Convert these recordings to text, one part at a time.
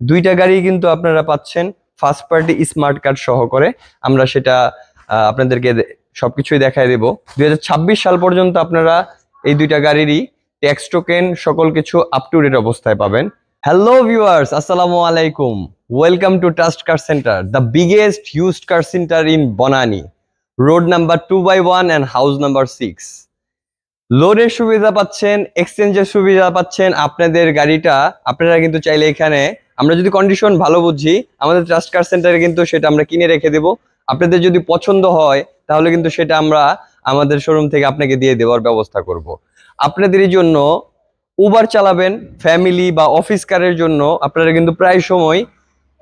দুইটা গাড়ি কিন্তু আপনারা পাচ্ছেন ফার্স্ট পার্টি স্মার্ট কার্ড সহকারে। আমরা সেটা আপনাদেরকে সবকিছুই দেখায় দেব। 2026 সাল পর্যন্ত আপনারা এই দুইটা গাড়িরই ট্যাক্স টোকেন সকল কিছু আপ টু ডেট অবস্থায় পাবেন। হ্যালো ভিউয়ার্স, আসসালামু আলাইকুম। Welcome to trust car centre, the biggest used car centre in Banani, road number 2/1 and house number 6। লোনের সুবিধা পাচ্ছেন, এক্সচেঞ্জের সুবিধা পাচ্ছেন। আপনাদের গাড়িটা আপনারা কিন্তু চাইলে এখানে, আমরা যদি কন্ডিশন ভালো বুঝি, আমাদের ট্রাস্ট কার সেন্টারে কিন্তু সেটা আমরা কিনে রেখে দেব। আপনাদের যদি পছন্দ হয় তাহলে কিন্তু সেটা আমরা আমাদের শোরুম থেকে আপনাকে দিয়ে দেওয়ার ব্যবস্থা করব। আপনাদের জন্য উবার চালাবেন, ফ্যামিলি বা অফিস কারের জন্য আপনারা কিন্তু প্রায় সময়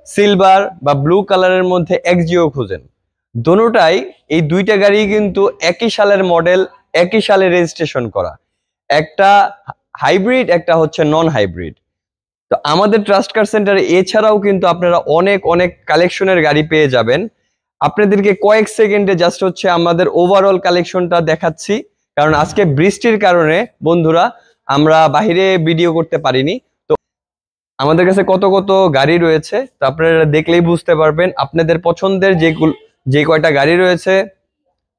সিলভার বা ব্লু কালারের মধ্যে এক্সজিও খুঁজেন। দোনোটাই, এই দুইটা গাড়ি কিন্তু একই সালের মডেল, একই সালে রেজিস্ট্রেশন করা। একটা হাইব্রিড, একটা হচ্ছে নন হাইব্রিড। তো আমাদের ট্রাস্ট কার সেন্টারে এছাড়াও কিন্তু আপনারা অনেক অনেক কালেকশনের গাড়ি পেয়ে যাবেন। আপনাদেরকে কয়েক সেকেন্ডে জাস্ট হচ্ছে আমাদের ওভারঅল কালেকশনটা দেখাচ্ছি, কারণ আজকে বৃষ্টির কারণে বন্ধুরা আমরা বাইরে ভিডিও করতে পারিনি। তো আমাদের কাছে কত কত গাড়ি রয়েছে, তো আপনারা দেখলেই বুঝতে পারবেন। আপনাদের পছন্দের যে কয়টা গাড়ি রয়েছে,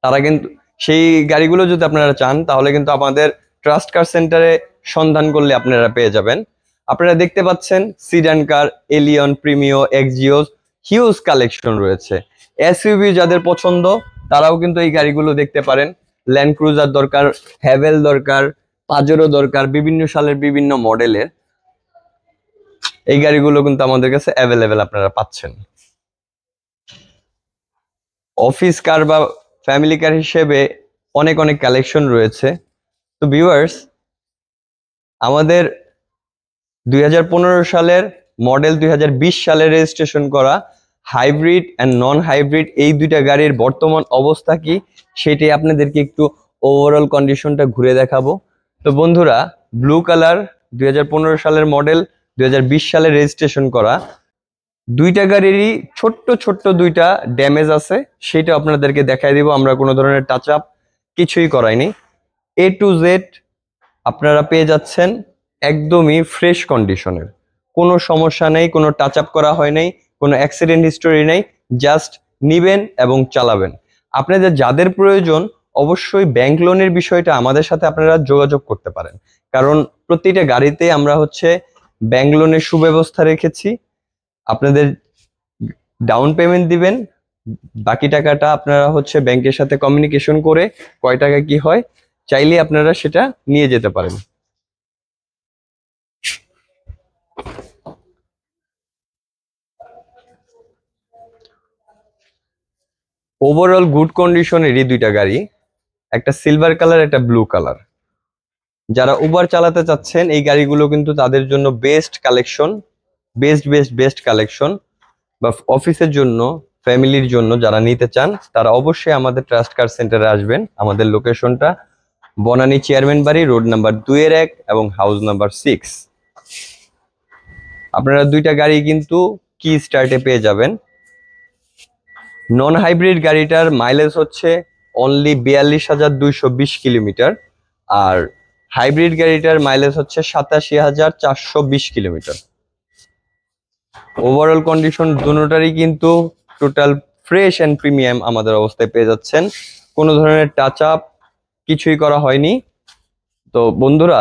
তারা কিন্তু সেই গাড়িগুলো যদি আপনারা চান তাহলে কিন্তু আমাদের ট্রাস্ট কার সেন্টারে সন্ধান করলে আপনারা পেয়ে যাবেন। আপনারা দেখতে পাচ্ছেন সিডান কার, এলিয়ন, প্রিমিও, এক্সজিওস, হিউজ কালেকশন রয়েছে। এসইউভি যাদের পছন্দ তারাও কিন্তু এই গাড়িগুলো দেখতে পারেন। ল্যান্ড ক্রুজার দরকার, হ্যাভেল দরকার, পাজেরো দরকার, বিভিন্ন সালের বিভিন্ন মডেলের এই গাড়িগুলো কিন্তু আমাদের কাছে অ্যাভেলেবেল আপনারা পাচ্ছেন। অফিস কার বা ফ্যামিলি কার হিসেবে অনেক অনেক কালেকশন রয়েছে। তো ভিউয়ার্স, আমাদের 2015 সালের মডেল, 2020 সালে রেজিস্ট্রেশন করা হাইব্রিড অ্যান্ড নন হাইব্রিড এই দুইটা গাড়ির বর্তমান অবস্থা কি সেটাই আপনাদেরকে একটু ওভারঅল কন্ডিশনটা ঘুরে দেখাবো। তো বন্ধুরা, ব্লু কালার 2015 সালের মডেল, 2020 সালে রেজিস্ট্রেশন করা দুইটা গাড়িরই ছোট্ট ছোট্ট দুইটা ড্যামেজ আছে, সেটা আপনাদেরকে দেখাই দিব। আমরা কোনো ধরনের টাচ আপ কিছুই করাইনি। এ টু জেড আপনারা পেয়ে যাচ্ছেন একদমই ফ্রেশ কন্ডিশনের, কোনো সমস্যা নেই, কোনো টাচ আপ করা হয় নাই, কোনো অ্যাক্সিডেন্ট হিস্টোরি নেই। জাস্ট নিবেন এবং চালাবেন। আপনাদের যাদের প্রয়োজন অবশ্যই ব্যাংক লোনের বিষয়টা আমাদের সাথে আপনারা যোগাযোগ করতে পারেন, কারণ প্রতিটা গাড়িতে আমরা হচ্ছে ব্যাংক লোনের সুব্যবস্থা রেখেছি। আপনাদের ডাউন পেমেন্ট দিবেন, বাকি টাকাটা আপনারা হচ্ছে ব্যাংকের সাথে কমিউনিকেশন করে কয় টাকা কি হয় চাইলে আপনারা সেটা নিয়ে যেতে পারেন। ওভারঅল গুড কন্ডিশনেরই দুইটা গাড়ি, একটা সিলভার কালার, একটা ব্লু কালার। যারা উবার চালাতে চাচ্ছেন এই গাড়িগুলো কিন্তু তাদের জন্য বেস্ট কালেকশন, বেস্ট কালেকশন। বা অফিসের জন্য, ফ্যামিলির জন্য যারা নিতে চান তারা অবশ্যই আমাদের ট্রাস্ট কার সেন্টারে আসবেন। আমাদের লোকেশনটা বনানী চেয়ারম্যান বাড়ি, রোড নাম্বার 2-1 এবং হাউস নাম্বার 6। আপনারা দুইটা গাড়ি কিন্তু কি স্টার্টে পেয়ে যাবেন। নন হাইব্রিড গাড়িটার মাইলেজ হচ্ছে অনলি 42,220 কিলোমিটার, আর হাইব্রিড গাড়িটার মাইলেজ হচ্ছে 87,420 কিলোমিটার। ওভারঅল কন্ডিশন দুটোটারই কিন্তু টোটাল ফ্রেশ অ্যান্ড প্রিমিয়াম আমাদের অবস্থায় পেয়ে যাচ্ছেন। কোনো ধরনের টাচ আপ কিছুই করা হয়নি। তো বন্ধুরা,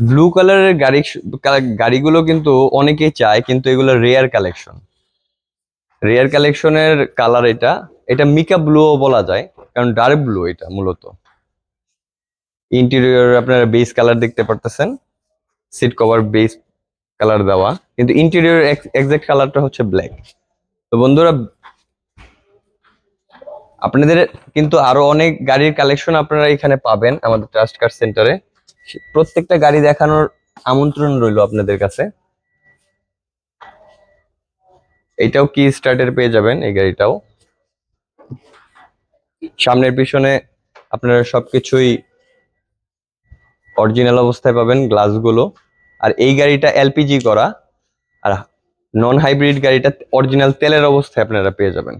ব্লু কালারের গাড়িগুলো কিন্তু অনেকেই চায়, কিন্তু এগুলো রেয়ার কালেকশন। রেয়ার কালেকশনের কালার এটা, এটা মিকা ব্লুও বলা যায়, কারণ ডার্ক ব্লু এটা মূলত। ইন্টেরিয়র আপনারা বেস কালার দেখতে পারতেছেন, সিট কভার বেস কালার দেওয়া, কিন্তু ইন্টেরিয়র এক্সাক্ট কালারটা হচ্ছে ব্ল্যাক। তো বন্ধুরা, আপনাদের কিন্তু আরো অনেক গাড়ির কালেকশন আপনারা এখানে পাবেন আমাদের ট্রাস্ট কার সেন্টারে। প্রত্যেকটা গাড়ি দেখানোর আমন্ত্রণ রইল আপনাদের কাছে। এইটাও কি স্টার্টের পেয়ে যাবেন, এই গাড়িটাও সামনের পিছনে আপনারা সবকিছুই অরিজিনাল অবস্থায় পাবেন, গ্লাসগুলো। আর এই গাড়িটা এলপিজি করা, আর নন হাইব্রিড গাড়িটা অরিজিনাল তেলের অবস্থায় আপনারা পেয়ে যাবেন।